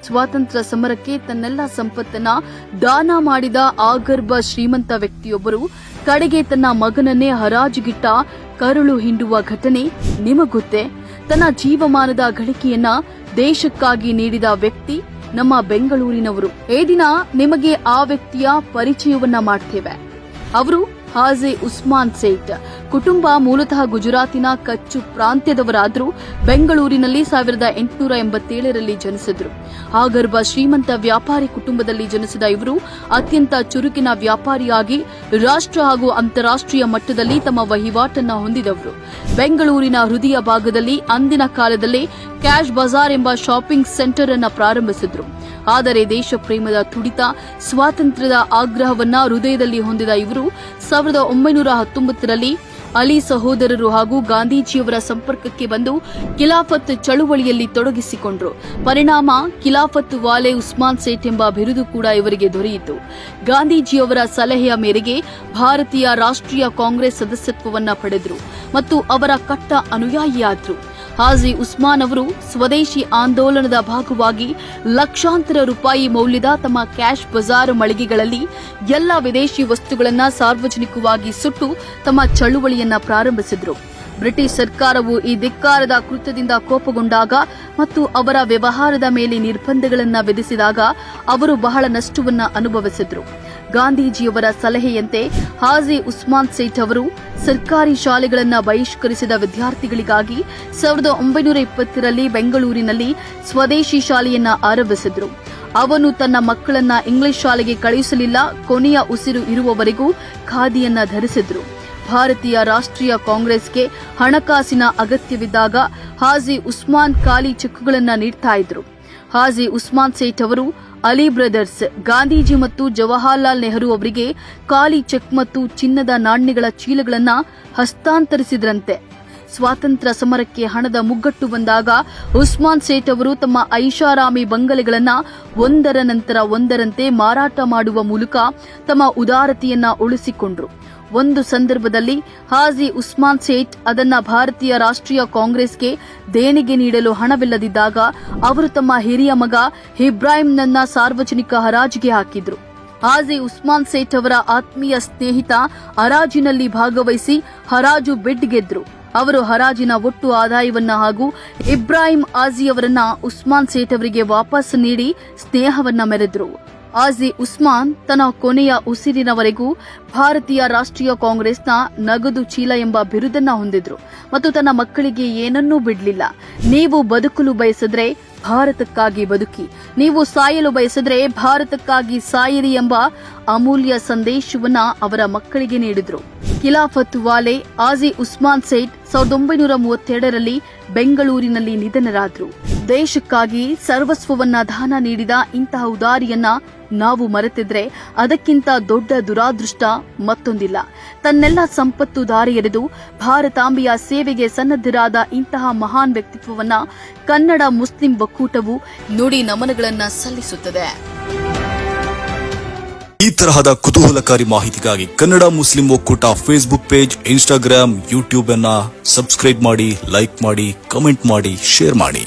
ಸ್ವಾತಂತ್ರ್ಯ ಸಮರಕ್ಕೆ ತನ್ನೆಲ್ಲ ಸಂಪತ್ತನ್ನ ದಾನ ಮಾಡಿದ ಆಗರ್ಭ ಶ್ರೀಮಂತ ವ್ಯಕ್ತಿಯೊಬ್ಬರು ಕಡೆಗೆ ತನ್ನ ಮಗನನ್ನೇ ಹರಾಜುಗಿಟ್ಟ ಕರುಳು ಹಿಂಡುವ ಘಟನೆ ನಿಮಗೊತ್ತೇ? ತನ್ನ ಜೀವಮಾನದ ಗಳಿಕೆಯನ್ನ ದೇಶಕ್ಕಾಗಿ ನೀಡಿದ ವ್ಯಕ್ತಿ ನಮ್ಮ ಬೆಂಗಳೂರಿನವರು. ಈ ದಿನ ನಿಮಗೆ ಆ ವ್ಯಕ್ತಿಯ ಪರಿಚಯವನ್ನ ಮಾಡ್ತೇವೆ. ಅವರು ಹಾಜಿ ಉಸ್ಮಾನ್ ಸೇಠ್. ಕುಟುಂಬ ಮೂಲತಃ ಗುಜರಾತಿನ ಕಚ್ಚು ಪ್ರಾಂತ್ಯದವರಾದರೂ ಬೆಂಗಳೂರಿನಲ್ಲಿ 1887ರಲ್ಲಿ ಜನಿಸಿದ್ರು. ಆಗರ್ಭ ಶ್ರೀಮಂತ ವ್ಯಾಪಾರಿ ಕುಟುಂಬದಲ್ಲಿ ಜನಿಸಿದ ಇವರು ಅತ್ಯಂತ ಚುರುಕಿನ ವ್ಯಾಪಾರಿಯಾಗಿ ರಾಷ್ಟ್ರ ಹಾಗೂ ಅಂತಾರಾಷ್ಟ್ರೀಯ ಮಟ್ಟದಲ್ಲಿ ತಮ್ಮ ವಹಿವಾಟನ್ನ ಹೊಂದಿದವರು. ಬೆಂಗಳೂರಿನ ಹೃದಯ ಭಾಗದಲ್ಲಿ ಅಂದಿನ ಕಾಲದಲ್ಲೇ ಕ್ಯಾಶ್ ಬಜಾರ್ ಎಂಬ ಶಾಪಿಂಗ್ ಸೆಂಟರ್ ಅನ್ನು ಪ್ರಾರಂಭಿಸಿದ್ರು. ಆದರೆ ದೇಶ ಪ್ರೇಮದ ತುಡಿತ, ಸ್ವಾತಂತ್ರ್ಯದ ಆಗ್ರಹವನ್ನ ಹೃದಯದಲ್ಲಿ ಹೊಂದಿದ ಇವರು 1919ರಲ್ಲಿ ಅಲಿ ಸಹೋದರರು ಹಾಗೂ ಗಾಂಧೀಜಿಯವರ ಸಂಪರ್ಕಕ್ಕೆ ಬಂದು ಖಿಲಾಫತ್ ಚಳುವಳಿಯಲ್ಲಿ ತೊಡಗಿಸಿಕೊಂಡರು. ಪರಿಣಾಮ ಖಿಲಾಫತ್ ವಾಲೆ ಉಸ್ಮಾನ್ ಸೇಠ್ ಎಂಬ ಬಿರುದು ಕೂಡ ಇವರಿಗೆ ದೊರೆಯಿತು. ಗಾಂಧೀಜಿಯವರ ಸಲಹೆಯ ಮೇರೆಗೆ ಭಾರತೀಯ ರಾಷ್ಟ್ರೀಯ ಕಾಂಗ್ರೆಸ್ ಸದಸ್ಯತ್ವವನ್ನ ಪಡೆದರು ಮತ್ತು ಅವರ ಕಟ್ಟ ಅನುಯಾಯಿಯಾದರು. ಹಾಜಿ ಉಸ್ಮಾನ್ ಅವರು ಸ್ವದೇಶಿ ಆಂದೋಲನದ ಭಾಗವಾಗಿ ಲಕ್ಷಾಂತರ ರೂಪಾಯಿ ಮೌಲ್ಯದ ತಮ್ಮ ಕ್ಯಾಶ್ ಬಜಾರ್ ಮಳಿಗೆಗಳಲ್ಲಿ ಎಲ್ಲ ವಿದೇಶಿ ವಸ್ತುಗಳನ್ನು ಸಾರ್ವಜನಿಕವಾಗಿ ಸುಟ್ಟು ತಮ್ಮ ಚಳುವಳಿಯನ್ನ ಪ್ರಾರಂಭಿಸಿದರು. ಬ್ರಿಟಿಷ್ ಸರ್ಕಾರವು ಈ ಧಿಕ್ಕಾರದ ಕೃತ್ಯದಿಂದ ಕೋಪಗೊಂಡಾಗ ಮತ್ತು ಅವರ ವ್ಯವಹಾರದ ಮೇಲೆ ನಿರ್ಬಂಧಗಳನ್ನು ವಿಧಿಸಿದಾಗ ಅವರು ಬಹಳ ನಷ್ಟವನ್ನು ಅನುಭವಿಸಿದರು. ಗಾಂಧೀಜಿಯವರ ಸಲಹೆಯಂತೆ ಹಾಜಿ ಉಸ್ಮಾನ್ ಸೇಠ್ ಅವರು ಸರ್ಕಾರಿ ಶಾಲೆಗಳನ್ನು ಬಹಿಷ್ಕರಿಸಿದ ವಿದ್ಯಾರ್ಥಿಗಳಿಗಾಗಿ 1920ರಲ್ಲಿ ಬೆಂಗಳೂರಿನಲ್ಲಿ ಸ್ವದೇಶಿ ಶಾಲೆಯನ್ನ ಆರಂಭಿಸಿದ್ರು. ಅವನು ತನ್ನ ಮಕ್ಕಳನ್ನ ಇಂಗ್ಲಿಷ್ ಶಾಲೆಗೆ ಕಳುಹಿಸಲಿಲ್ಲ. ಕೊನೆಯ ಉಸಿರು ಇರುವವರೆಗೂ ಖಾದಿಯನ್ನ ಧರಿಸಿದ್ರು. ಭಾರತೀಯ ರಾಷ್ಟ್ರೀಯ ಕಾಂಗ್ರೆಸ್ಗೆ ಹಣಕಾಸಿನ ಅಗತ್ಯವಿದ್ದಾಗ ಹಾಜಿ ಉಸ್ಮಾನ್ ಖಾಲಿ ಚೆಕ್ಗಳನ್ನು ನೀಡ್ತಾ ಇದ್ರು. ಹಾಜಿ ಉಸ್ಮಾನ್ ಸೇಠ್ ಅವರು ಅಲಿ ಬ್ರದರ್ಸ್, ಗಾಂಧೀಜಿ ಮತ್ತು ಜವಾಹರ್ಲಾಲ್ ನೆಹರು ಅವರಿಗೆ ಖಾಲಿ ಚೆಕ್ ಮತ್ತು ಚಿನ್ನದ ನಾಣ್ಯಗಳ ಚೀಲಗಳನ್ನು ಹಸ್ತಾಂತರಿಸಿದ್ರಂತೆ. ಸ್ವಾತಂತ್ರ್ಯ ಸಮರಕ್ಕೆ ಹಣದ ಮುಗ್ಗಟ್ಟು ಬಂದಾಗ ಉಸ್ಮಾನ್ ಸೇಠ್ ಅವರು ತಮ್ಮ ಐಷಾರಾಮಿ ಬಂಗಲೆಗಳನ್ನು ಒಂದರ ನಂತರ ಒಂದರಂತೆ ಮಾರಾಟ ಮಾಡುವ ಮೂಲಕ ತಮ್ಮ ಉದಾರತೆಯನ್ನ ಉಳಿಸಿಕೊಂಡರು. ಒಂದು ಸಂದರ್ಭದಲ್ಲಿ ಹಾಜಿ ಉಸ್ಮಾನ್ ಸೇಠ್ ಅದನ್ನ ಭಾರತೀಯ ರಾಷ್ಟ್ರೀಯ ಕಾಂಗ್ರೆಸ್ಗೆ ದೇಣಿಗೆ ನೀಡಲು ಹಣವಿಲ್ಲದಿದ್ದಾಗ ಅವರು ತಮ್ಮ ಹಿರಿಯ ಮಗ ಇಬ್ರಾಹಿಂನನ್ನ ಸಾರ್ವಜನಿಕ ಹರಾಜಿಗೆ ಹಾಕಿದ್ರು. ಹಾಜಿ ಉಸ್ಮಾನ್ ಸೇಠ್ ಅವರ ಆತ್ಮೀಯ ಸ್ನೇಹಿತ ಹರಾಜಿನಲ್ಲಿ ಭಾಗವಹಿಸಿ ಹರಾಜು ಬಿಡ್ ಗೆದ್ರು. ಅವರು ಹರಾಜಿನ ಒಟ್ಟು ಆದಾಯವನ್ನ ಹಾಗೂ ಇಬ್ರಾಹಿಂ ಆಜಿಯವರನ್ನ ಉಸ್ಮಾನ್ ಸೇಠ್ ಅವರಿಗೆ ವಾಪಸ್ ನೀಡಿ ಸ್ನೇಹವನ್ನ ಮೆರೆದ್ರು. ಹಾಜಿ ಉಸ್ಮಾನ್ ತನ್ನ ಕೊನೆಯ ಉಸಿರಿನವರೆಗೂ ಭಾರತೀಯ ರಾಷ್ಟ್ರೀಯ ಕಾಂಗ್ರೆಸ್ನ ನಗದು ಚೀಲ ಎಂಬ ಬಿರುದನ್ನ ಹೊಂದಿದ್ರು ಮತ್ತು ತನ್ನ ಮಕ್ಕಳಿಗೆ ಏನನ್ನೂ ಬಿಡಲಿಲ್ಲ. ನೀವು ಬದುಕಲು ಬಯಸಿದ್ರೆ ಭಾರತಕ್ಕಾಗಿ ಬದುಕಿ, ನೀವು ಸಾಯಲು ಬಯಸಿದ್ರೆ ಭಾರತಕ್ಕಾಗಿ ಸಾಯಿರಿ ಎಂಬ ಅಮೂಲ್ಯ ಸಂದೇಶವನ್ನ ಅವರ ಮಕ್ಕಳಿಗೆ ನೀಡಿದ್ರು. ಖಿಲಾಫತ್ ವಾಲೆ ಹಾಜಿ ಉಸ್ಮಾನ್ ಸೇಠ್ 1932ರಲ್ಲಿ ಬೆಂಗಳೂರಿನಲ್ಲಿ ನಿಧನರಾದರು. ದೇಶಕ್ಕಾಗಿ ಸರ್ವಸ್ವವನ್ನ ದಾನ ನೀಡಿದ ಇಂತಹ ಉದಾರಿಯನ್ನ ನಾವು ಮರೆತಿದ್ರೆ ಅದಕ್ಕಿಂತ ದೊಡ್ಡ ದುರಾದೃಷ್ಟ ಮತ್ತೊಂದಿಲ್ಲ. ತನ್ನೆಲ್ಲ ಸಂಪತ್ತು ದಾರಿ ಎರೆದು ಭಾರತಾಂಬೆಯ ಸೇವೆಗೆ ಸನ್ನದ್ಧರಾದ ಇಂತಹ ಮಹಾನ್ ವ್ಯಕ್ತಿತ್ವವನ್ನ ಕನ್ನಡ ಮುಸ್ಲಿಂ ಒಕ್ಕೂಟವು ನುಡಿ ನಮನಗಳನ್ನ ಸಲ್ಲಿಸುತ್ತದೆ. ಈ ತರಹದ ಕುತೂಹಲಕಾರಿ ಮಾಹಿತಿಗಾಗಿ ಕನ್ನಡ ಮುಸ್ಲಿಂ ಒಕ್ಕೂಟ ಫೇಸ್ಬುಕ್ ಪೇಜ್, ಇನ್ಸ್ಟಾಗ್ರಾಮ್, ಯೂಟ್ಯೂಬ್ ಅನ್ನ ಸಬ್ಸ್ಕ್ರೈಬ್ ಮಾಡಿ, ಲೈಕ್ ಮಾಡಿ, ಕಮೆಂಟ್ ಮಾಡಿ, ಶೇರ್ ಮಾಡಿ.